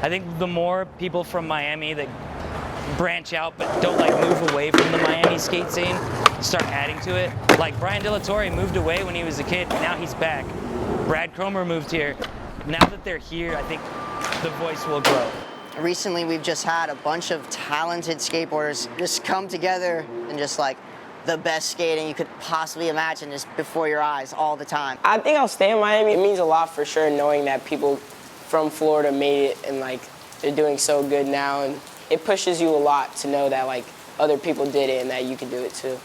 I think the more people from Miami that branch out but don't like move away from the Miami skate scene start adding to it. Like Brian De La Torre moved away when he was a kid, now he's back. Brad Cromer moved here. Now that they're here, I think the voice will grow. Recently, we've just had a bunch of talented skateboarders just come together and just like the best skating you could possibly imagine just before your eyes all the time. I think I'll stay in Miami. It means a lot for sure knowing that people from Florida made it and like they're doing so good now, and it pushes you a lot to know that like other people did it and that you can do it too.